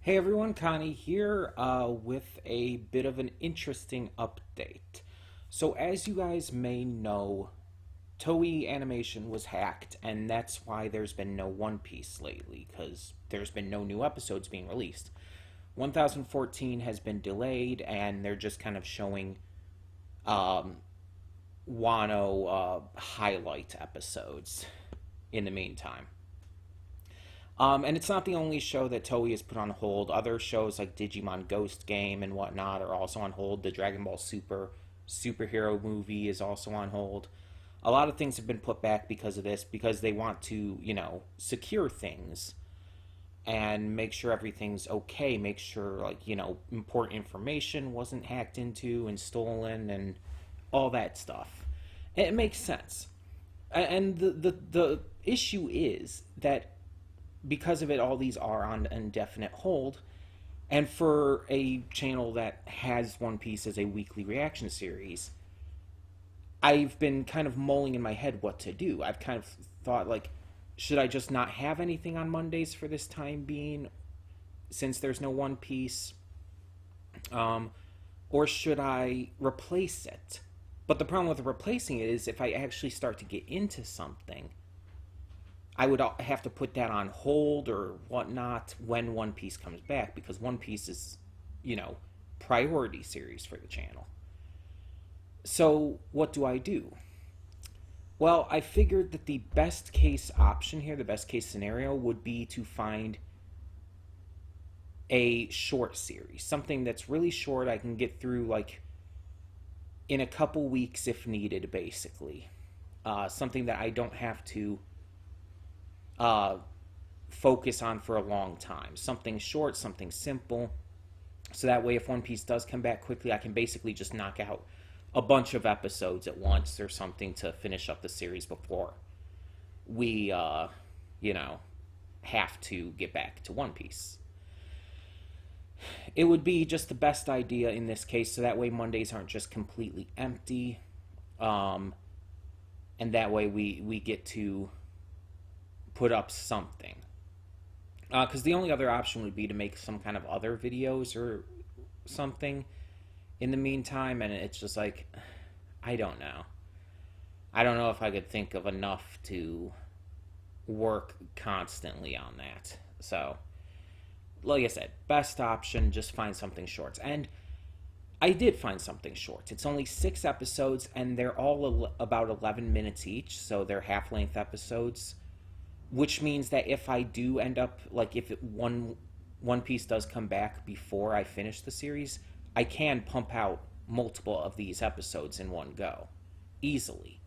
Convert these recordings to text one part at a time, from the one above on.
Hey everyone, Connie here with a bit of an interesting update. So, as you guys may know, Toei Animation was hacked, and that's why there's been no One Piece lately, because there's been no new episodes being released. 1014 has been delayed, and they're just kind of showing um, Wano highlight episodes in the meantime. And it's not the only show that Toei has put on hold. Other shows like Digimon Ghost Game and whatnot are also on hold. The Dragon Ball Super superhero movie is also on hold. A lot of things have been put back because of this, because they want to, secure things and make sure everything's okay. Make sure, important information wasn't hacked into and stolen and all that stuff. It makes sense. And the issue is that because of it, all these are on indefinite hold. And for a channel that has One Piece as a weekly reaction series, I've been kind of mulling in my head what to do. I've kind of thought, like, should I just not have anything on Mondays for this time being, since there's no One Piece? Um, or should I replace it? But the problem with replacing it is if I actually start to get into something, I would have to put that on hold or whatnot when One Piece comes back, because One Piece is, priority series for the channel. So what do I do? Well, I figured that the best case option here, the best case scenario, would be to find a short series, something that's really short. I can get through like in a couple weeks if needed, basically. Something that I don't have to uh, focus on for a long time. Something short, something simple. So that way, if One Piece does come back quickly, I can basically just knock out a bunch of episodes at once or something to finish up the series before we, have to get back to One Piece. It would be just the best idea in this case, so that way Mondays aren't just completely empty. Um, and that way we get to put up something. Because the only other option would be to make some kind of other videos or something in the meantime, and it's just like, I don't know. I don't know if I could think of enough to work constantly on that. So, like I said, best option, just find something short. And I did find something short. It's only 6 episodes, and they're all about 11 minutes each, so they're half-length episodes. Which means that if I do end up, like, if One Piece does come back before I finish the series, I can pump out multiple of these episodes in one go, easily.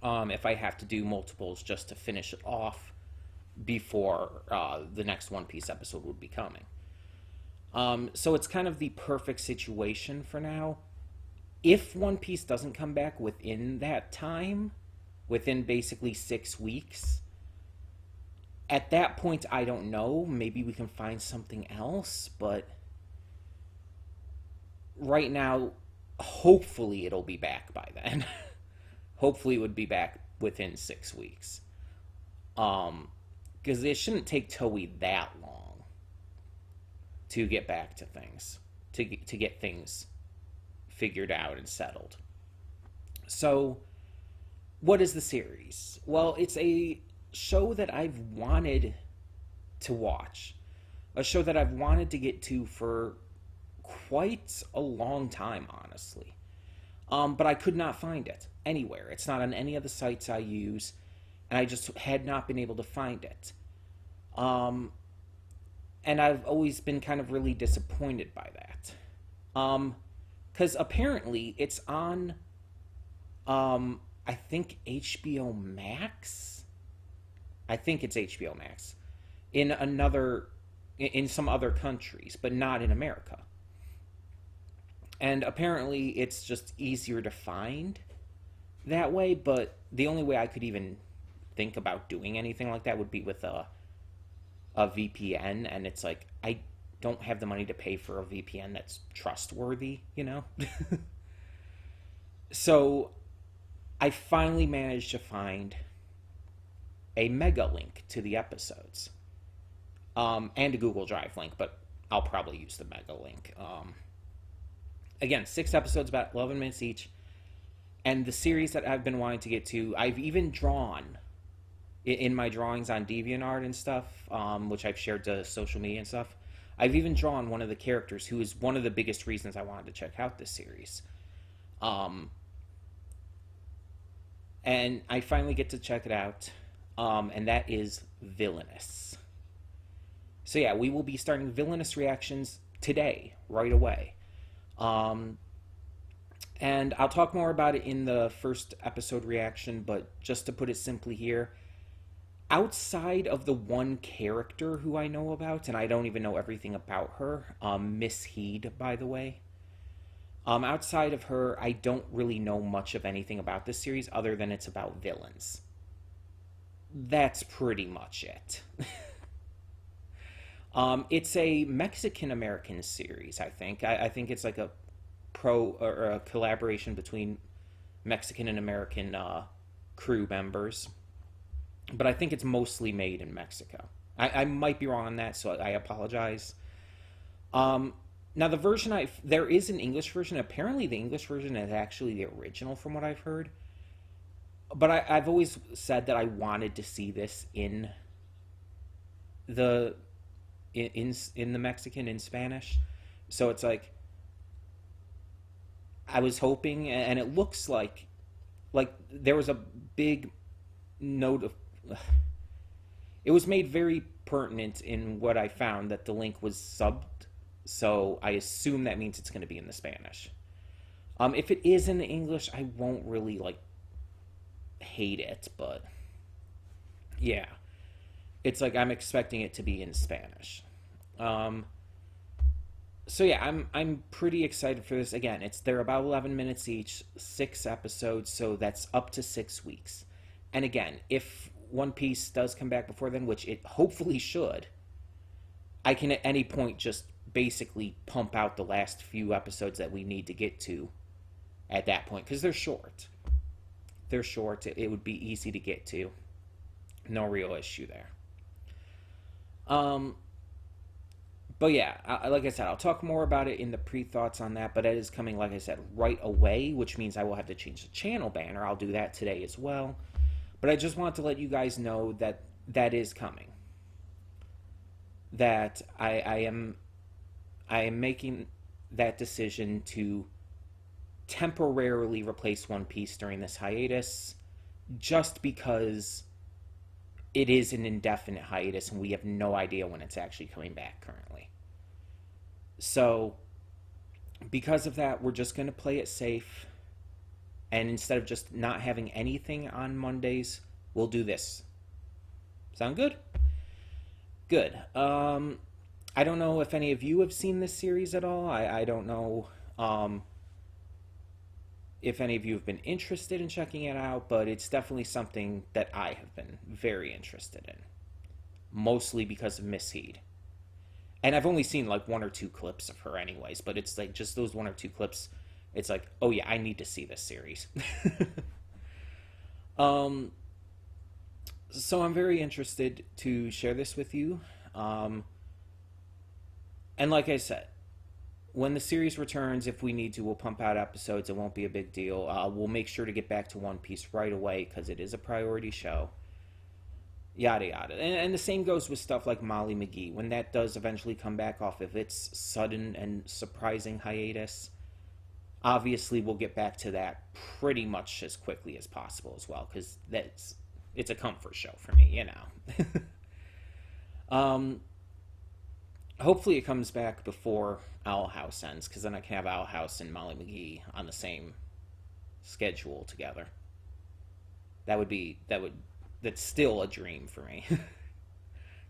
If I have to do multiples just to finish it off before the next One Piece episode would be coming. So it's kind of the perfect situation for now. If One Piece doesn't come back within that time, within basically 6 weeks, at that point, I don't know. Maybe we can find something else, but right now, hopefully it'll be back by then. Hopefully it would be back within 6 weeks. Because it shouldn't take Toei that long to get back to things, to get things figured out and settled. So, what is the series? Well, it's a show that I've wanted to watch. A show that I've wanted to get to for quite a long time, honestly. But I could not find it anywhere. It's not on any of the sites I use, and I just had not been able to find it. And I've always been kind of really disappointed by that. Because apparently it's on, I think HBO Max. I think it's HBO Max in some other countries, but not in America. And apparently it's just easier to find that way, but the only way I could even think about doing anything like that would be with a VPN, and it's like, I don't have the money to pay for a VPN that's trustworthy, So I finally managed to find a mega link to the episodes. and a Google Drive link, but I'll probably use the Mega link. Again, 6 episodes, about 11 minutes each. And the series that I've been wanting to get to, I've even drawn in my drawings on DeviantArt and stuff, which I've shared to social media and stuff. I've even drawn one of the characters who is one of the biggest reasons I wanted to check out this series. Um, and I finally get to check it out, and that is Villainous. So yeah, we will be starting Villainous reactions today, right away. Um, and I'll talk more about it in the first episode reaction, but just to put it simply here, outside of the one character who I know about, and I don't even know everything about her, Miss Heed, by the way. Outside of her, I don't really know much of anything about this series other than it's about villains. That's pretty much it. It's a Mexican American series, I think. I think it's like a or a collaboration between Mexican and American crew members, but I think it's mostly made in Mexico. I might be wrong on that, so I apologize. Now the version there is an English version. Apparently, the English version is actually the original, from what I've heard. But I've always said that I wanted to see this in the in the Mexican, in Spanish. So it's like I was hoping, and it looks like there was a big note of. It was made very pertinent in what I found that the link was subbed, so I assume that means it's going to be in the Spanish. If it is in the English, I won't really hate it, but yeah, it's like I'm expecting it to be in Spanish. Um, so yeah, I'm pretty excited for this. Again, they're about 11 minutes each, 6 episodes, so that's up to 6 weeks. And again, if One Piece does come back before then, which it hopefully should, I can at any point just basically pump out the last few episodes that we need to get to at that point, because they're short. They're short. It would be easy to get to. No real issue there. Um, but yeah, like I said, I'll talk more about it in the pre-thoughts on that, but it is coming, like I said, right away, which means I will have to change the channel banner. I'll do that today as well. But I just want to let you guys know that that is coming. That I am making that decision to temporarily replace One Piece during this hiatus, just because it is an indefinite hiatus and we have no idea when it's actually coming back currently. So, because of that, we're just going to play it safe. And instead of just not having anything on Mondays, we'll do this. Sound good? Good. I don't know if any of you have seen this series at all. I don't know if any of you have been interested in checking it out, but it's definitely something that I have been very interested in. Mostly because of Miss Heed. And I've only seen like 1 or 2 clips of her anyways, but it's like just those 1 or 2 clips, it's like, oh yeah, I need to see this series. um, so I'm very interested to share this with you. And like I said, when the series returns, if we need to, we'll pump out episodes. It won't be a big deal. We'll make sure to get back to One Piece right away because it is a priority show. Yada yada. And the same goes with stuff like Molly McGee. When that does eventually come back off of its sudden and surprising hiatus, obviously we'll get back to that pretty much as quickly as possible as well, because it's a comfort show for me, you know. Hopefully it comes back before Owl House ends, because then I can have Owl House and Molly McGee on the same schedule together. That's still a dream for me.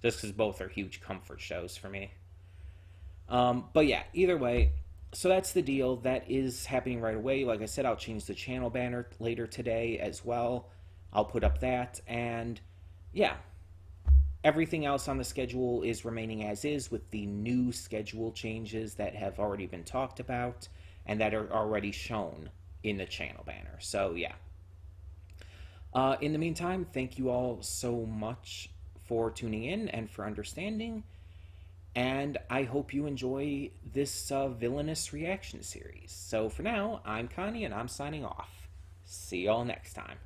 Just because both are huge comfort shows for me. But yeah, either way, so that's the deal. That is happening right away. Like I said, I'll change the channel banner later today as well. I'll put up that, and yeah, everything else on the schedule is remaining as is, with the new schedule changes that have already been talked about and that are already shown in the channel banner. So yeah. In the meantime, thank you all so much for tuning in and for understanding. And I hope you enjoy this villainous reaction series. So for now, I'm Connie and I'm signing off. See y'all next time.